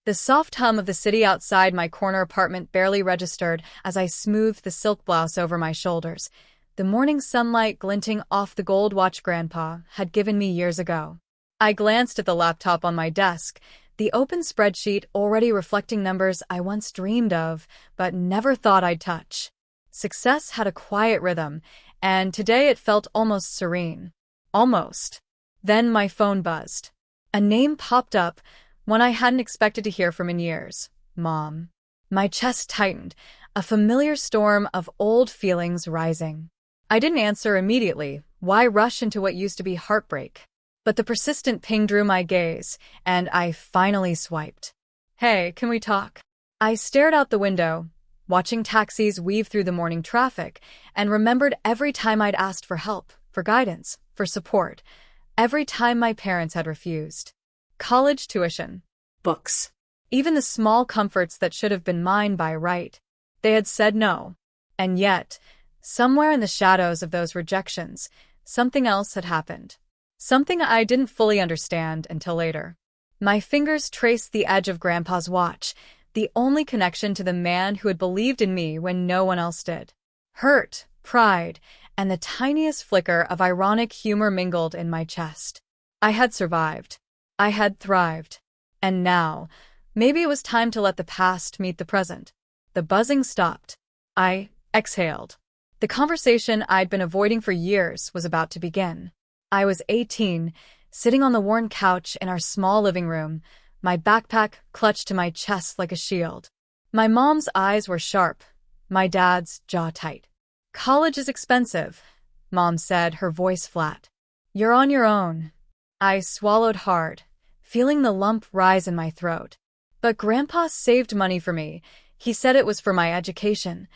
The soft hum of the city outside my corner apartment barely registered as I smoothed the silk blouse over my shoulders, the morning sunlight glinting off the gold watch Grandpa had given me years ago. I glanced at the laptop on my desk, the open spreadsheet already reflecting numbers I once dreamed of but never thought I'd touch. Success had a quiet rhythm, and today it felt almost serene. Almost. Then my phone buzzed. A name popped up, one I hadn't expected to hear from in years. Mom. My chest tightened, a familiar storm of old feelings rising. I didn't answer immediately. Why rush into what used to be heartbreak? But the persistent ping drew my gaze, and I finally swiped. Hey, can we talk? I stared out the window, watching taxis weave through the morning traffic, and remembered every time I'd asked for help, for guidance, for support. Every time my parents had refused. College tuition. Books. Even the small comforts that should have been mine by right. They had said no. And yet, somewhere in the shadows of those rejections, something else had happened. Something I didn't fully understand until later. My fingers traced the edge of Grandpa's watch, the only connection to the man who had believed in me when no one else did. Hurt, pride, and the tiniest flicker of ironic humor mingled in my chest. I had survived. I had thrived. And now, maybe it was time to let the past meet the present. The buzzing stopped. I exhaled. The conversation I'd been avoiding for years was about to begin. I was 18, sitting on the worn couch in our small living room, my backpack clutched to my chest like a shield. My mom's eyes were sharp, my dad's jaw tight. College is expensive, Mom said, her voice flat. You're on your own. I swallowed hard, feeling the lump rise in my throat. But Grandpa saved money for me. He said it was for my education.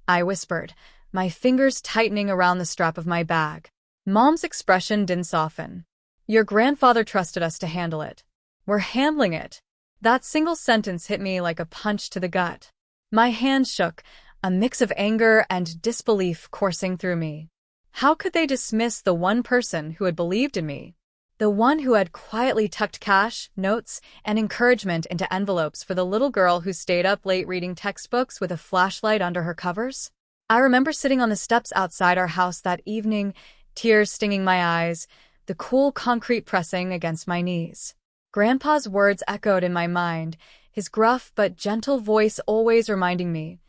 I whispered, my fingers tightening around the strap of my bag. Mom's expression didn't soften. Your grandfather trusted us to handle it. We're handling it. That single sentence hit me like a punch to the gut. My hand shook, a mix of anger and disbelief coursing through me. How could they dismiss the one person who had believed in me? The one who had quietly tucked cash, notes, and encouragement into envelopes for the little girl who stayed up late reading textbooks with a flashlight under her covers? I remember sitting on the steps outside our house that evening, tears stinging my eyes, the cool concrete pressing against my knees. Grandpa's words echoed in my mind, his gruff but gentle voice always reminding me,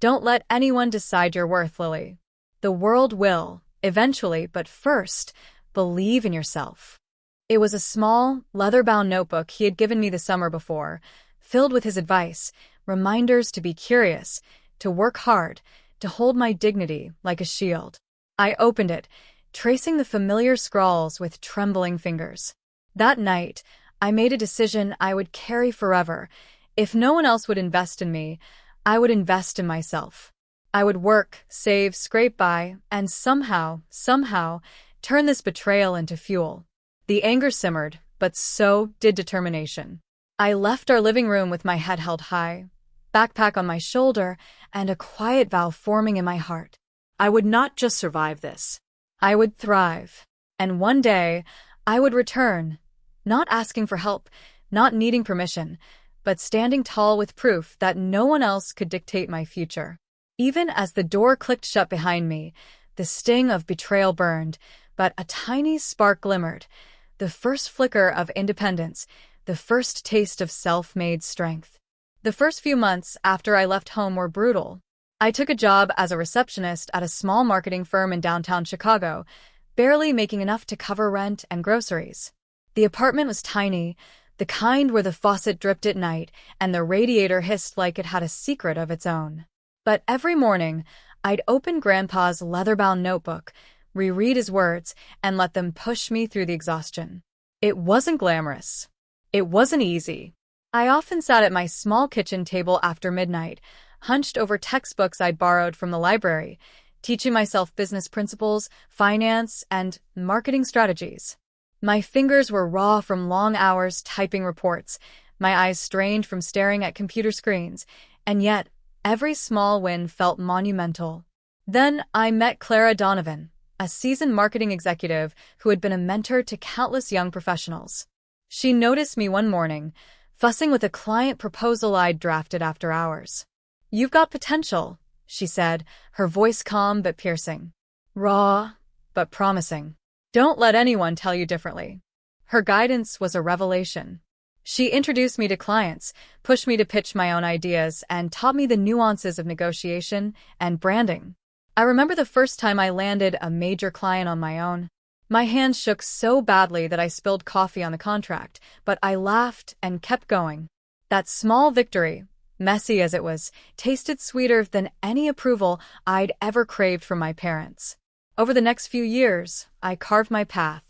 don't let anyone decide your worth, Lily. The world will, eventually, but first, believe in yourself. It was a small, leather-bound notebook he had given me the summer before, filled with his advice, reminders to be curious, to work hard, to hold my dignity like a shield. I opened it, tracing the familiar scrawls with trembling fingers. That night, I made a decision I would carry forever. If no one else would invest in me, I would invest in myself. I would work, save, scrape by, and somehow, turn this betrayal into fuel. The anger simmered, but so did determination. I left our living room with my head held high, backpack on my shoulder, and a quiet vow forming in my heart. I would not just survive this. I would thrive. And one day, I would return, not asking for help, not needing permission, but standing tall with proof that no one else could dictate my future. Even as the door clicked shut behind me, the sting of betrayal burned, but a tiny spark glimmered, the first flicker of independence, the first taste of self-made strength. The first few months after I left home were brutal. I took a job as a receptionist at a small marketing firm in downtown Chicago, barely making enough to cover rent and groceries. The apartment was tiny, the kind where the faucet dripped at night and the radiator hissed like it had a secret of its own. But every morning, I'd open Grandpa's leather-bound notebook, reread his words, and let them push me through the exhaustion. It wasn't glamorous. It wasn't easy. I often sat at my small kitchen table after midnight, hunched over textbooks I'd borrowed from the library, teaching myself business principles, finance, and marketing strategies. My fingers were raw from long hours typing reports, my eyes strained from staring at computer screens, and yet every small win felt monumental. Then I met Clara Donovan, a seasoned marketing executive who had been a mentor to countless young professionals. She noticed me one morning, fussing with a client proposal I'd drafted after hours. "You've got potential," she said, her voice calm but piercing. "Raw, but promising. Don't let anyone tell you differently." Her guidance was a revelation. She introduced me to clients, pushed me to pitch my own ideas, and taught me the nuances of negotiation and branding. I remember the first time I landed a major client on my own. My hands shook so badly that I spilled coffee on the contract, but I laughed and kept going. That small victory, messy as it was, tasted sweeter than any approval I'd ever craved from my parents. Over the next few years, I carved my path.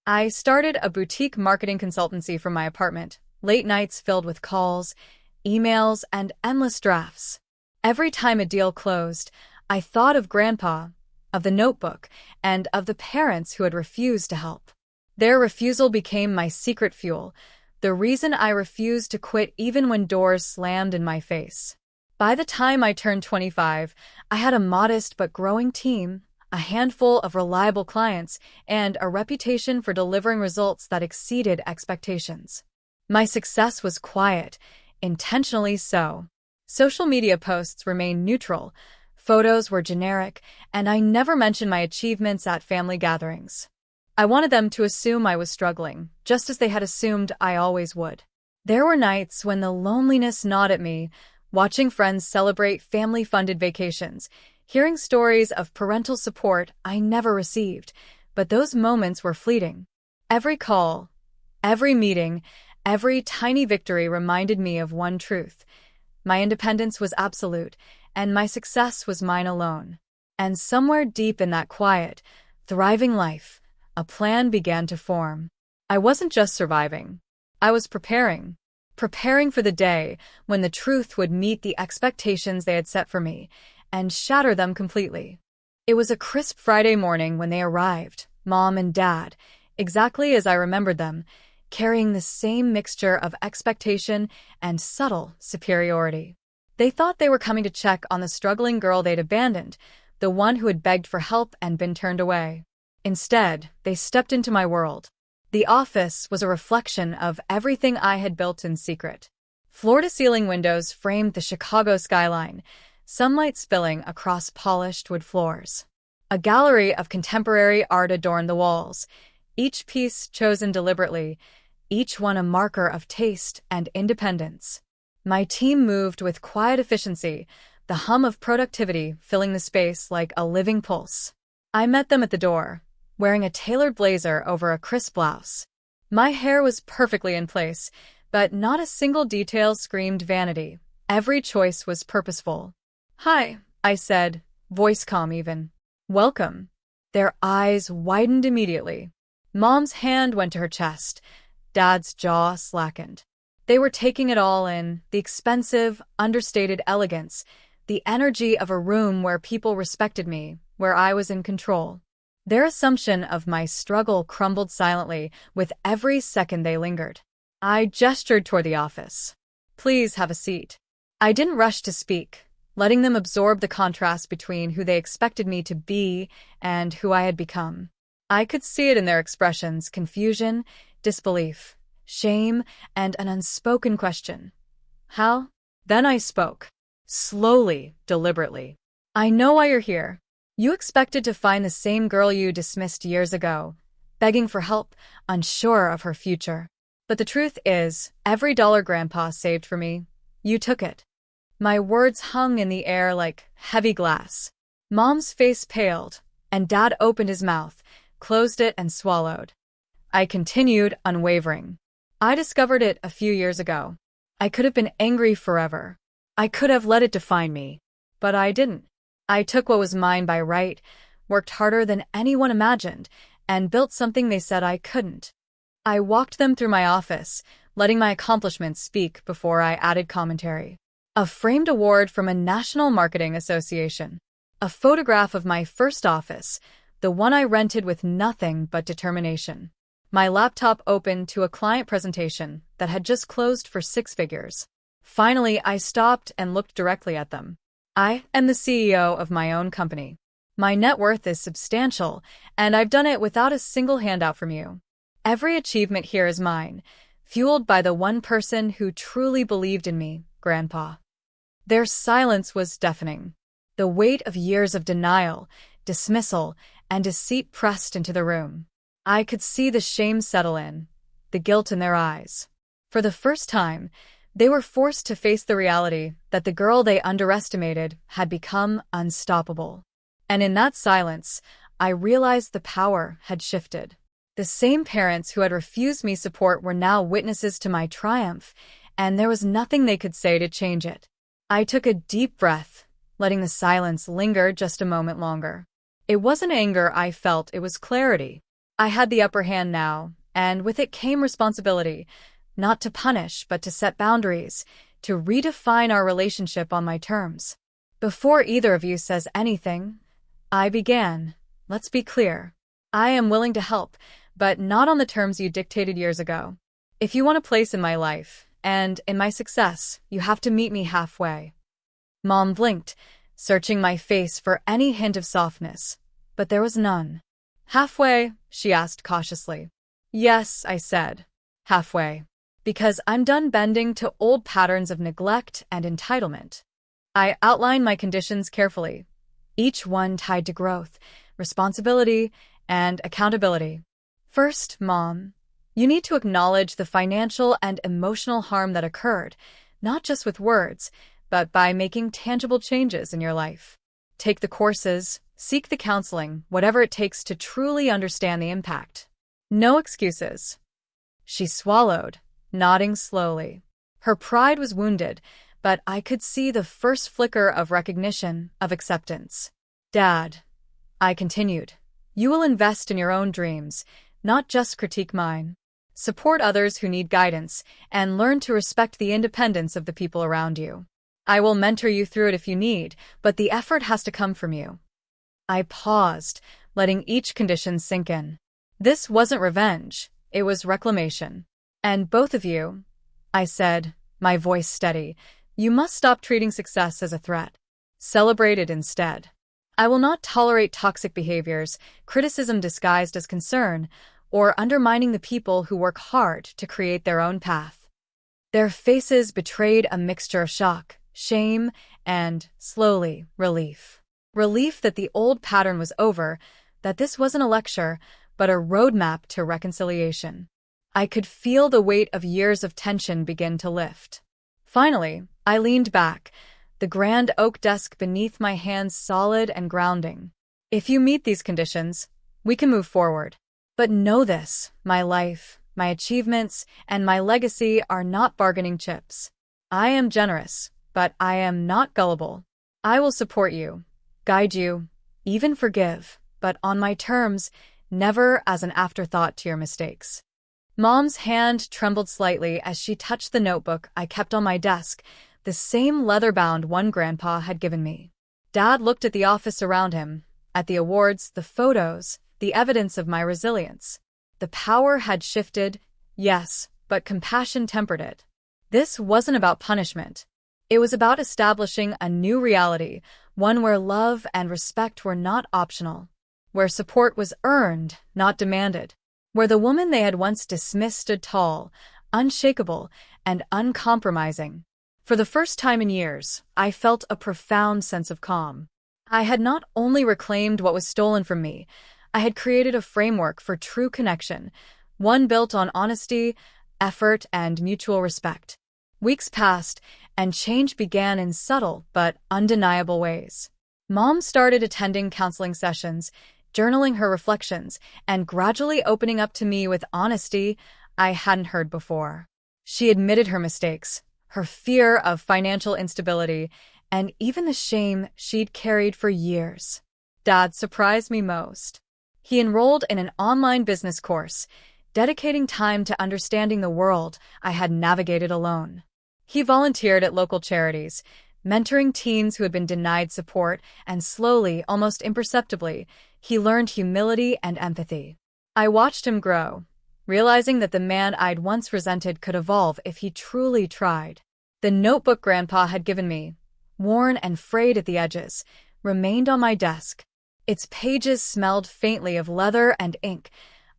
I started a boutique marketing consultancy from my apartment, late nights filled with calls, emails, and endless drafts. Every time a deal closed, I thought of Grandpa, of the notebook, and of the parents who had refused to help. Their refusal became my secret fuel, the reason I refused to quit even when doors slammed in my face. By the time I turned 25, I had a modest but growing team, a handful of reliable clients, and a reputation for delivering results that exceeded expectations. My success was quiet, intentionally so. Social media posts remained neutral, photos were generic, and I never mentioned my achievements at family gatherings. I wanted them to assume I was struggling, just as they had assumed I always would. There were nights when the loneliness gnawed at me, watching friends celebrate family-funded vacations, hearing stories of parental support I never received, but those moments were fleeting. Every call, every meeting, every tiny victory reminded me of one truth. My independence was absolute, and my success was mine alone. And somewhere deep in that quiet, thriving life, a plan began to form. I wasn't just surviving. I was preparing for the day when the truth would meet the expectations they had set for me and shatter them completely. It was a crisp Friday morning when they arrived, Mom and Dad, exactly as I remembered them, carrying the same mixture of expectation and subtle superiority. They thought they were coming to check on the struggling girl they'd abandoned, the one who had begged for help and been turned away. Instead, they stepped into my world. The office was a reflection of everything I had built in secret. Floor-to-ceiling windows framed the Chicago skyline, sunlight spilling across polished wood floors. A gallery of contemporary art adorned the walls, each piece chosen deliberately, each one a marker of taste and independence. My team moved with quiet efficiency, the hum of productivity filling the space like a living pulse. I met them at the door, wearing a tailored blazer over a crisp blouse. My hair was perfectly in place, but not a single detail screamed vanity. Every choice was purposeful. "Hi," I said, voice calm even. "Welcome." Their eyes widened immediately. Mom's hand went to her chest. Dad's jaw slackened. They were taking it all in, the expensive, understated elegance, the energy of a room where people respected me, where I was in control. Their assumption of my struggle crumbled silently with every second they lingered. I gestured toward the office. "Please have a seat." I didn't rush to speak, letting them absorb the contrast between who they expected me to be and who I had become. I could see it in their expressions: confusion, disbelief, shame, and an unspoken question. "How?" Then I spoke. Slowly, deliberately. "I know why you're here. You expected to find the same girl you dismissed years ago, begging for help, unsure of her future. But the truth is, every dollar Grandpa saved for me, you took it." My words hung in the air like heavy glass. Mom's face paled, and Dad opened his mouth, closed it, and swallowed. I continued, unwavering. "I discovered it a few years ago. I could have been angry forever. I could have let it define me. But I didn't. I took what was mine by right, worked harder than anyone imagined, and built something they said I couldn't." I walked them through my office, letting my accomplishments speak before I added commentary. A framed award from a national marketing association. A photograph of my first office, the one I rented with nothing but determination. My laptop opened to a client presentation that had just closed for 6 figures. Finally, I stopped and looked directly at them. I am the CEO of my own company. My net worth is substantial, and I've done it without a single handout from you. Every achievement here is mine, fueled by the one person who truly believed in me, Grandpa. Their silence was deafening. The weight of years of denial, dismissal, and deceit pressed into the room. I could see the shame settle in, the guilt in their eyes. For the first time, they were forced to face the reality that the girl they underestimated had become unstoppable. And in that silence, I realized the power had shifted. The same parents who had refused me support were now witnesses to my triumph, and there was nothing they could say to change it. I took a deep breath, letting the silence linger just a moment longer. It wasn't anger I felt, it was clarity. I had the upper hand now, and with it came responsibility, not to punish, but to set boundaries, to redefine our relationship on my terms. Before either of you says anything, I began. Let's be clear. I am willing to help, but not on the terms you dictated years ago. If you want a place in my life, and in my success, you have to meet me halfway. Mom blinked, searching my face for any hint of softness, but there was none. Halfway? She asked cautiously. Yes, I said. Halfway. Because I'm done bending to old patterns of neglect and entitlement. I outlined my conditions carefully, each one tied to growth, responsibility, and accountability. First, Mom, you need to acknowledge the financial and emotional harm that occurred, not just with words, but by making tangible changes in your life. Take the courses, seek the counseling, whatever it takes to truly understand the impact. No excuses. She swallowed, nodding slowly. Her pride was wounded, but I could see the first flicker of recognition, of acceptance. Dad, I continued, you will invest in your own dreams, not just critique mine. Support others who need guidance, and learn to respect the independence of the people around you. I will mentor you through it if you need, but the effort has to come from you. I paused, letting each condition sink in. This wasn't revenge, it was reclamation. And both of you, I said, my voice steady, you must stop treating success as a threat. Celebrate it instead. I will not tolerate toxic behaviors, criticism disguised as concern, or undermining the people who work hard to create their own path. Their faces betrayed a mixture of shock, shame, and, slowly, relief. Relief that the old pattern was over, that this wasn't a lecture, but a roadmap to reconciliation. I could feel the weight of years of tension begin to lift. Finally, I leaned back, the grand oak desk beneath my hands solid and grounding. If you meet these conditions, we can move forward. But know this, my life, my achievements, and my legacy are not bargaining chips. I am generous, but I am not gullible. I will support you, guide you, even forgive, but on my terms, never as an afterthought to your mistakes. Mom's hand trembled slightly as she touched the notebook I kept on my desk, the same leather-bound one Grandpa had given me. Dad looked at the office around him, at the awards, the photos, the evidence of my resilience. The power had shifted, yes, but compassion tempered it. This wasn't about punishment. It was about establishing a new reality, one where love and respect were not optional, where support was earned, not demanded, where the woman they had once dismissed stood tall, unshakable, and uncompromising. For the first time in years, I felt a profound sense of calm. I had not only reclaimed what was stolen from me, I had created a framework for true connection, one built on honesty, effort, and mutual respect. Weeks passed, and change began in subtle but undeniable ways. Mom started attending counseling sessions, journaling her reflections, and gradually opening up to me with honesty I hadn't heard before. She admitted her mistakes, her fear of financial instability, and even the shame she'd carried for years. Dad surprised me most. He enrolled in an online business course, dedicating time to understanding the world I had navigated alone. He volunteered at local charities, mentoring teens who had been denied support, and slowly, almost imperceptibly, he learned humility and empathy. I watched him grow, realizing that the man I'd once resented could evolve if he truly tried. The notebook Grandpa had given me, worn and frayed at the edges, remained on my desk. Its pages smelled faintly of leather and ink,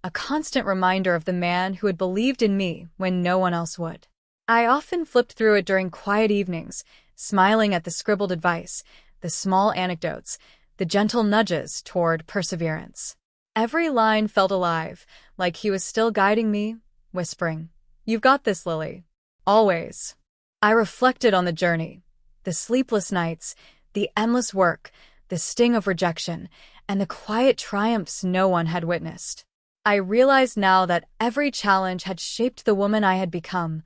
a constant reminder of the man who had believed in me when no one else would. I often flipped through it during quiet evenings, smiling at the scribbled advice, the small anecdotes, the gentle nudges toward perseverance. Every line felt alive, like he was still guiding me, whispering, "You've got this, Lily. Always." I reflected on the journey, the sleepless nights, the endless work, the sting of rejection, and the quiet triumphs no one had witnessed. I realized now that every challenge had shaped the woman I had become,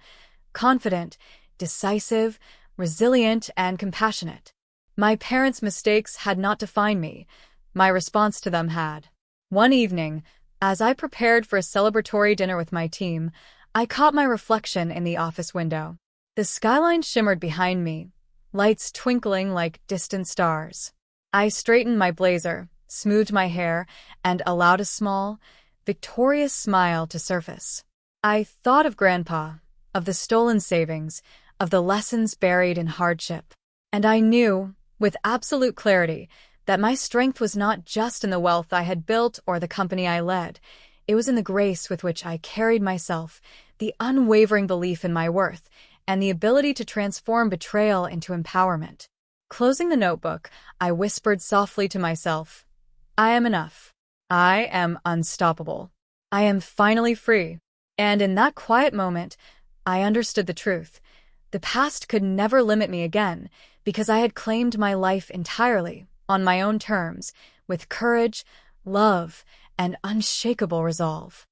confident, decisive, resilient, and compassionate. My parents' mistakes had not defined me. My response to them had. One evening, as I prepared for a celebratory dinner with my team, I caught my reflection in the office window. The skyline shimmered behind me, lights twinkling like distant stars. I straightened my blazer, smoothed my hair, and allowed a small, victorious smile to surface. I thought of Grandpa, of the stolen savings, of the lessons buried in hardship. And I knew, with absolute clarity, that my strength was not just in the wealth I had built or the company I led. It was in the grace with which I carried myself, the unwavering belief in my worth, and the ability to transform betrayal into empowerment. Closing the notebook, I whispered softly to myself, "I am enough. I am unstoppable. I am finally free." And in that quiet moment, I understood the truth. The past could never limit me again, because I had claimed my life entirely, on my own terms, with courage, love, and unshakable resolve.